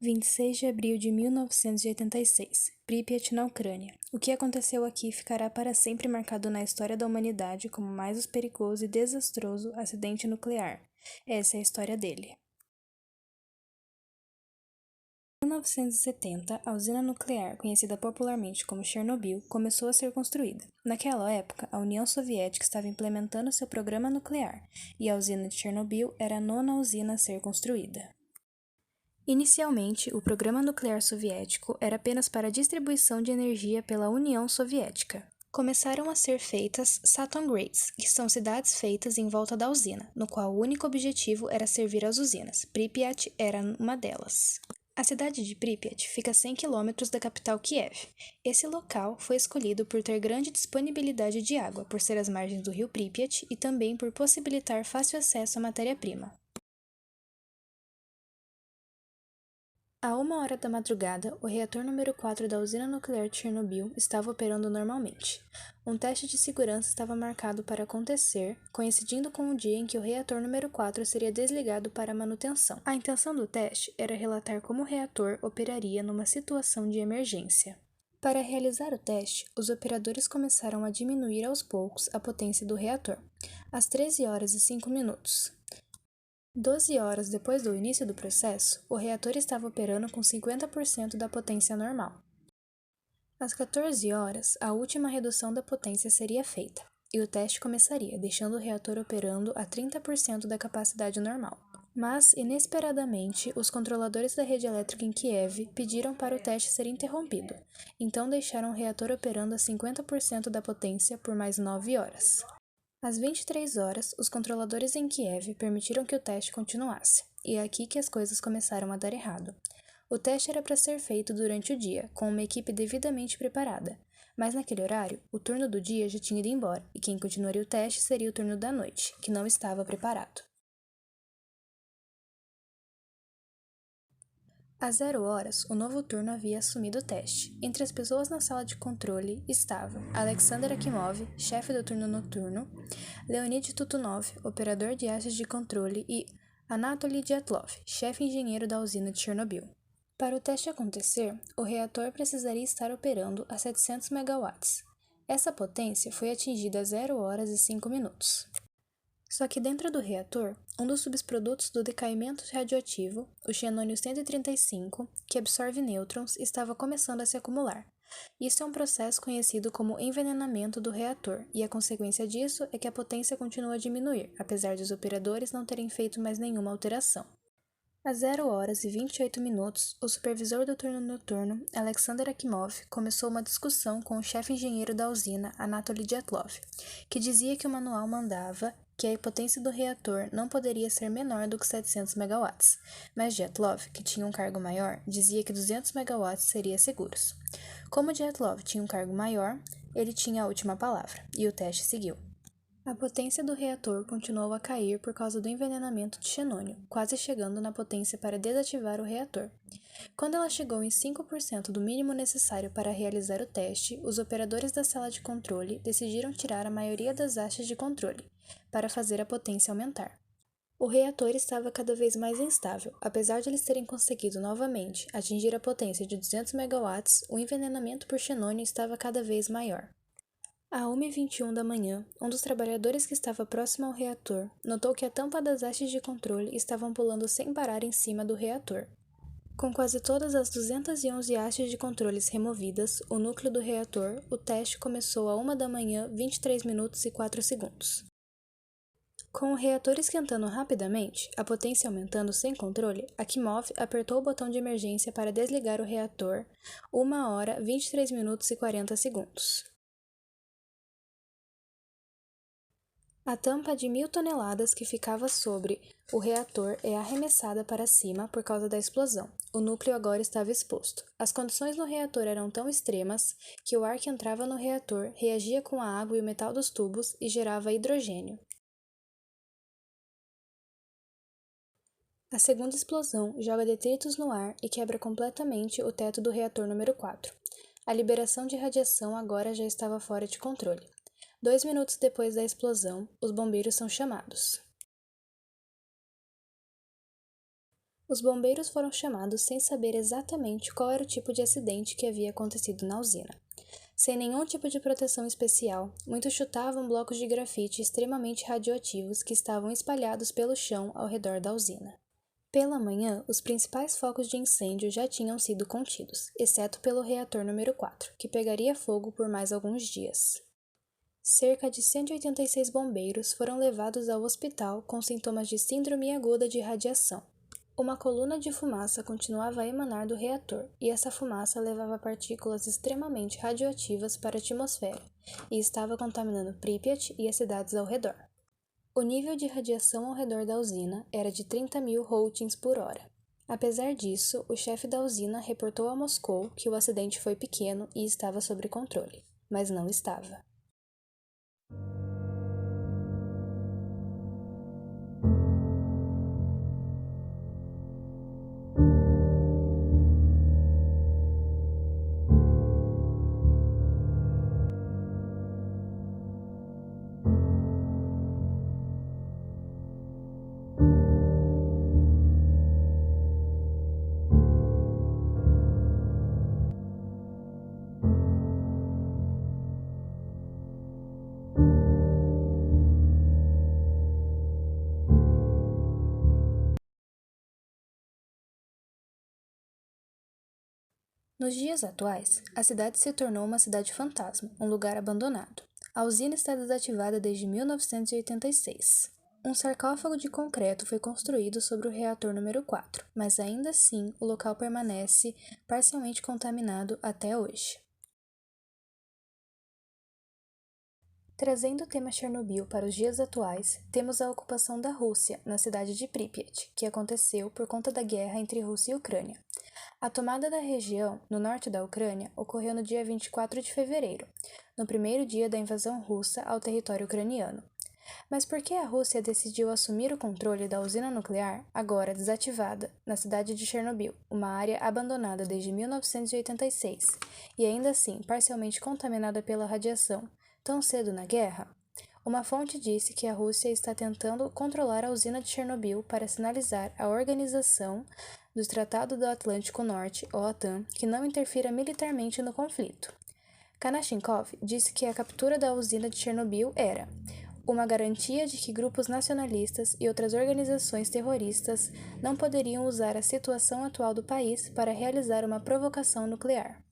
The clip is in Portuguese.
26 de abril de 1986, Pripyat, na Ucrânia. O que aconteceu aqui ficará para sempre marcado na história da humanidade como o mais perigoso e desastroso acidente nuclear. Essa é a história dele. Em 1970, a usina nuclear, conhecida popularmente como Chernobyl, começou a ser construída. Naquela época, a União Soviética estava implementando seu programa nuclear, e a usina de Chernobyl era a nona usina a ser construída. Inicialmente, o programa nuclear soviético era apenas para a distribuição de energia pela União Soviética. Começaram a ser feitas Saturn Grids, que são cidades feitas em volta da usina, no qual o único objetivo era servir as usinas. Pripyat era uma delas. A cidade de Pripyat fica a 100 km da capital Kiev. Esse local foi escolhido por ter grande disponibilidade de água, por ser às margens do rio Pripyat e também por possibilitar fácil acesso à matéria-prima. À 1h da madrugada, o reator número 4 da usina nuclear de Chernobyl estava operando normalmente. Um teste de segurança estava marcado para acontecer, coincidindo com o dia em que o reator número 4 seria desligado para manutenção. A intenção do teste era relatar como o reator operaria numa situação de emergência. Para realizar o teste, os operadores começaram a diminuir aos poucos a potência do reator. Às 13h05. 12 horas depois do início do processo, o reator estava operando com 50% da potência normal. Às 14 horas, a última redução da potência seria feita, e o teste começaria, deixando o reator operando a 30% da capacidade normal. Mas, inesperadamente, os controladores da rede elétrica em Kiev pediram para o teste ser interrompido, então deixaram o reator operando a 50% da potência por mais 9 horas. Às 23 horas, os controladores em Kiev permitiram que o teste continuasse, e é aqui que as coisas começaram a dar errado. O teste era para ser feito durante o dia, com uma equipe devidamente preparada, mas naquele horário, o turno do dia já tinha ido embora, e quem continuaria o teste seria o turno da noite, que não estava preparado. Às 0h, o novo turno havia assumido o teste. Entre as pessoas na sala de controle estavam Alexander Akimov, chefe do turno noturno, Leonid Tutunov, operador de hastes de controle, e Anatoly Dyatlov, chefe engenheiro da usina de Chernobyl. Para o teste acontecer, o reator precisaria estar operando a 700 MW. Essa potência foi atingida às 0h05. Só que dentro do reator, um dos subprodutos do decaimento radioativo, o xenônio 135, que absorve nêutrons, estava começando a se acumular. Isso é um processo conhecido como envenenamento do reator, e a consequência disso é que a potência continua a diminuir, apesar dos operadores não terem feito mais nenhuma alteração. Às 0h28, o supervisor do turno noturno, Alexander Akimov, começou uma discussão com o chefe engenheiro da usina, Anatoly Dyatlov, que dizia que o manual mandava que a potência do reator não poderia ser menor do que 700 MW, mas Dyatlov, que tinha um cargo maior, dizia que 200 MW seria seguros. Como Dyatlov tinha um cargo maior, ele tinha a última palavra, e o teste seguiu. A potência do reator continuou a cair por causa do envenenamento de xenônio, quase chegando na potência para desativar o reator. Quando ela chegou em 5% do mínimo necessário para realizar o teste, os operadores da sala de controle decidiram tirar a maioria das hastes de controle, para fazer a potência aumentar. O reator estava cada vez mais instável. Apesar de eles terem conseguido novamente atingir a potência de 200 MW, o envenenamento por xenônio estava cada vez maior. À 1h21 da manhã, um dos trabalhadores que estava próximo ao reator notou que a tampa das hastes de controle estavam pulando sem parar em cima do reator. Com quase todas as 211 hastes de controles removidas, o núcleo do reator, o teste começou à 1 da manhã, 23 minutos e 4 segundos. Com o reator esquentando rapidamente, a potência aumentando sem controle, Akimov apertou o botão de emergência para desligar o reator 1h, 23 minutos e 40 segundos. A tampa de 1.000 toneladas que ficava sobre o reator é arremessada para cima por causa da explosão. O núcleo agora estava exposto. As condições no reator eram tão extremas que o ar que entrava no reator reagia com a água e o metal dos tubos e gerava hidrogênio. A segunda explosão joga detritos no ar e quebra completamente o teto do reator número 4. A liberação de radiação agora já estava fora de controle. 2 minutos depois da explosão, os bombeiros são chamados. Os bombeiros foram chamados sem saber exatamente qual era o tipo de acidente que havia acontecido na usina. Sem nenhum tipo de proteção especial, muitos chutavam blocos de grafite extremamente radioativos que estavam espalhados pelo chão ao redor da usina. Pela manhã, os principais focos de incêndio já tinham sido contidos, exceto pelo reator número 4, que pegaria fogo por mais alguns dias. Cerca de 186 bombeiros foram levados ao hospital com sintomas de síndrome aguda de radiação. Uma coluna de fumaça continuava a emanar do reator, e essa fumaça levava partículas extremamente radioativas para a atmosfera e estava contaminando Pripyat e as cidades ao redor. O nível de radiação ao redor da usina era de 30.000 röntgens por hora. Apesar disso, o chefe da usina reportou a Moscou que o acidente foi pequeno e estava sob controle, mas não estava. Nos dias atuais, a cidade se tornou uma cidade fantasma, um lugar abandonado. A usina está desativada desde 1986. Um sarcófago de concreto foi construído sobre o reator número 4, mas ainda assim o local permanece parcialmente contaminado até hoje. Trazendo o tema Chernobyl para os dias atuais, temos a ocupação da Rússia na cidade de Pripyat, que aconteceu por conta da guerra entre Rússia e Ucrânia. A tomada da região, no norte da Ucrânia, ocorreu no dia 24 de fevereiro, no primeiro dia da invasão russa ao território ucraniano. Mas por que a Rússia decidiu assumir o controle da usina nuclear, agora desativada, na cidade de Chernobyl, uma área abandonada desde 1986, e ainda assim parcialmente contaminada pela radiação, tão cedo na guerra? Uma fonte disse que a Rússia está tentando controlar a usina de Chernobyl para sinalizar à Organização do Tratado do Atlântico Norte, OTAN, que não interfira militarmente no conflito. Kalashnikov disse que a captura da usina de Chernobyl era uma garantia de que grupos nacionalistas e outras organizações terroristas não poderiam usar a situação atual do país para realizar uma provocação nuclear.